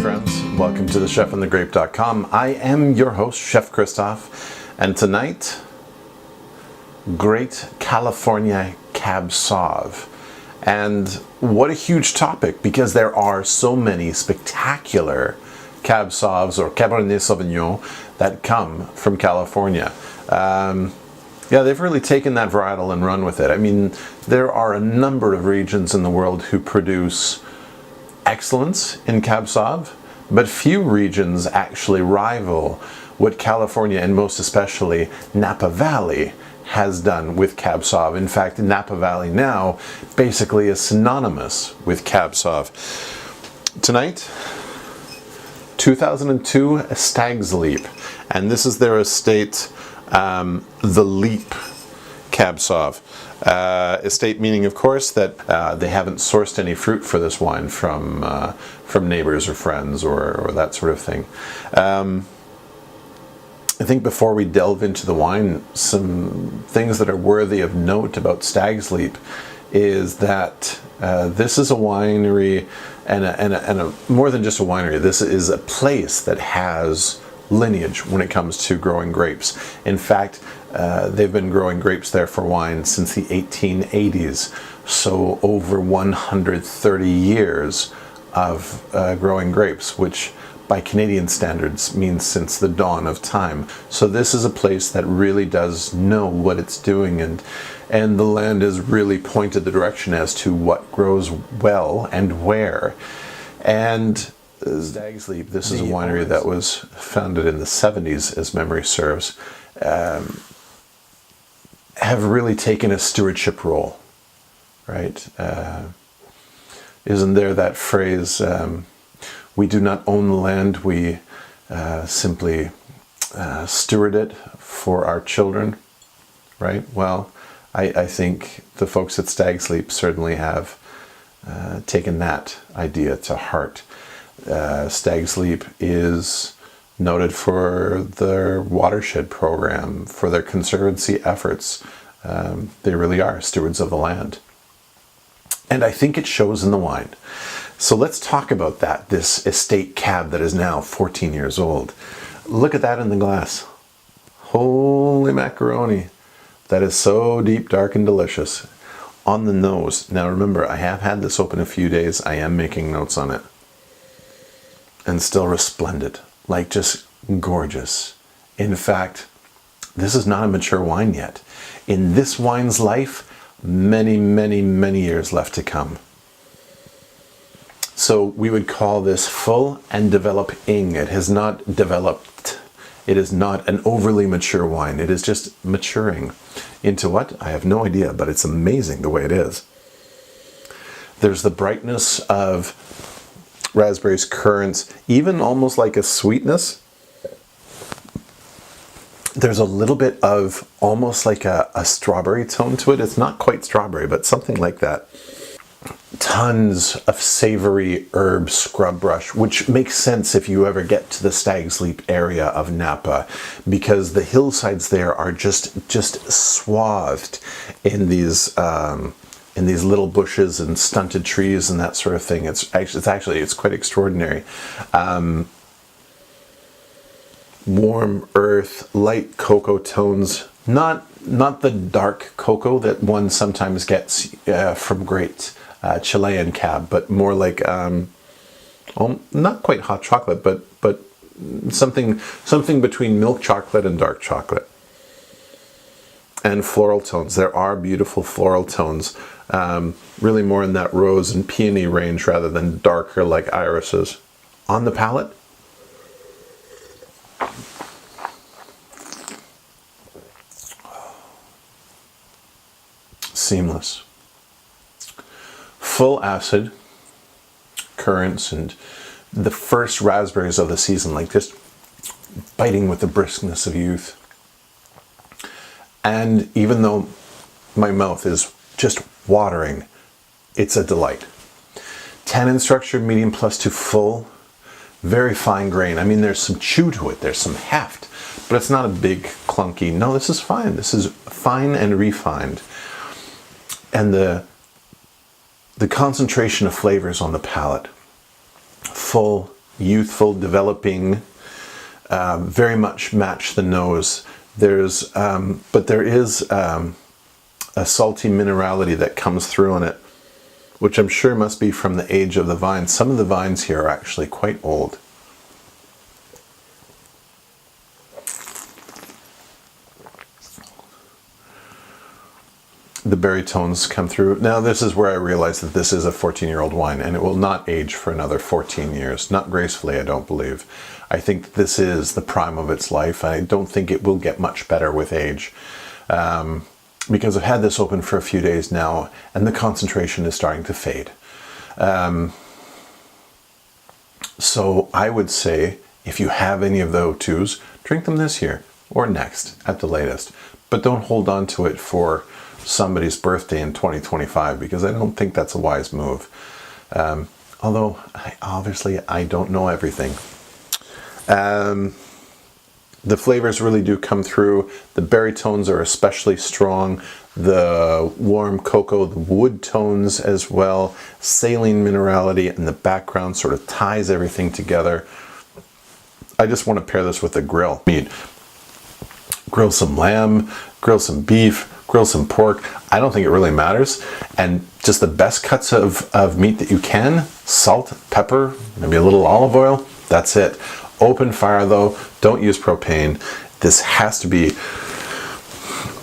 friends. Welcome to thechefandthegrape.com. I am your host, Chef Christoph, and tonight, Great California Cab Sauv. And what a huge topic, because there are so many spectacular Cab Sauvs or Cabernet Sauvignon that come from California. Yeah, they've really taken that varietal and run with it. I mean, there are a number of regions in the world who produce excellence in Cab Sauv, but few regions actually rival what California, and most especially Napa Valley, has done with Cab Sauv. In fact, Napa Valley now basically is synonymous with Cab Sauv. Tonight, 2002 Stag's Leap, and this is their estate, the Leap Cab Sauv. Estate meaning, of course, that they haven't sourced any fruit for this wine from neighbors or friends or that sort of thing. I think before we delve into the wine, some things that are worthy of note about Stag's Leap is that this is a winery and a more than just a winery. This is a place that has lineage when it comes to growing grapes. In fact, they've been growing grapes there for wine since the 1880s, so over 130 years of growing grapes, which by Canadian standards means since the dawn of time. So this is a place that really does know what it's doing, and the land is really pointed the direction as to what grows well and where. And Stag's Leap, this is a winery that was founded in the 70s, as memory serves, have really taken a stewardship role, right? Isn't there that phrase, we do not own the land, we simply steward it for our children, right? Well, I think the folks at Stag's Leap certainly have taken that idea to heart. Stag's Leap is noted for their watershed program, for their conservancy efforts. They really are stewards of the land. And I think it shows in the wine. So let's talk about that, this estate cab that is now 14 years old. Look at that in the glass. Holy macaroni. That is so deep, dark, and delicious. On the nose. Now remember, I have had this open a few days. I am making notes on it. And still resplendent. Like just gorgeous. In fact, this is not a mature wine yet. In this wine's life, many, many, many years left to come. So we would call this full and developing. It has not developed. It is not an overly mature wine. It is just maturing into what? I have no idea, but it's amazing the way it is. There's the brightness of raspberries, currants, even almost like a sweetness. There's a little bit of almost like a strawberry tone to it. It's not quite strawberry, but something like that. Tons of savory herb scrub brush, which makes sense if you ever get to the Stag's Leap area of Napa, because the hillsides there are just swathed in these little bushes and stunted trees and that sort of thing. It's quite extraordinary. Warm earth, light cocoa tones, not the dark cocoa that one sometimes gets from great Chilean cab, but more like not quite hot chocolate, but something between milk chocolate and dark chocolate. And floral tones. There are beautiful floral tones, really more in that rose and peony range rather than darker like irises. On the palate, seamless. Full acid, currants, and the first raspberries of the season, like just biting with the briskness of youth. And even though my mouth is just watering, it's a delight. Tannin structure, medium plus to full, very fine grain. I mean, there's some chew to it, there's some heft, but it's not a big clunky. No, this is fine. This is fine and refined. And the concentration of flavors on the palate, full, youthful, developing, very much match the nose. But there is a salty minerality that comes through on it, which I'm sure must be from the age of the vines. Some of the vines here are actually quite old. The berry tones come through. Now this is where I realize that this is a 14-year-old wine, and it will not age for another 14 years. Not gracefully, I don't believe. I think that this is the prime of its life. I don't think it will get much better with age. Because I've had this open for a few days now, and the concentration is starting to fade. So I would say, if you have any of the O2s, drink them this year, or next, at the latest. But don't hold on to it for somebody's birthday in 2025, because I don't think that's a wise move. Although, obviously, I don't know everything. The flavors really do come through. The berry tones are especially strong. The warm cocoa, the wood tones as well. Saline minerality in the background sort of ties everything together. I just want to pair this with a grill. Meat. Grill some lamb, grill some beef, grill some pork. I don't think it really matters. And just the best cuts of meat that you can. Salt, pepper, maybe a little olive oil. That's it. Open fire though, don't use propane. This has to be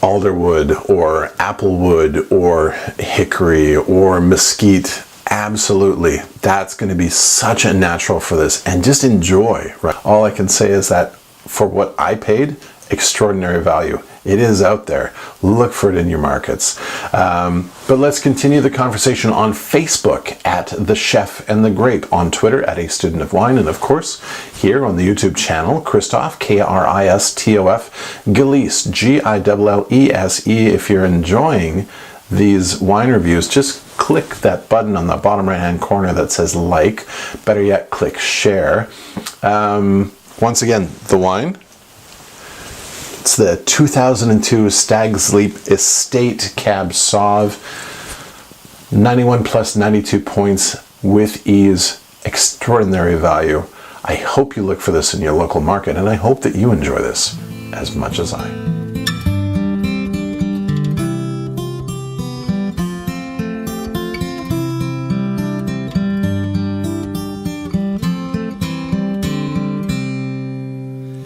alderwood or applewood or hickory or mesquite. Absolutely. That's going to be such a natural for this, and just enjoy. Right? All I can say is that for what I paid, extraordinary value. It is out there. Look for it in your markets. But let's continue the conversation on Facebook at The Chef and the Grape, on Twitter at A Student of Wine, and of course here on the YouTube channel, Christoph, Kristof, Gillese, Gillese. If you're enjoying these wine reviews, just click that button on the bottom right hand corner that says like. Better yet, click share. Once again, the wine. It's the 2002 Stag's Leap Estate Cab Sauv. 91 plus 92 points with ease. Extraordinary value. I hope you look for this in your local market, and I hope that you enjoy this as much as I.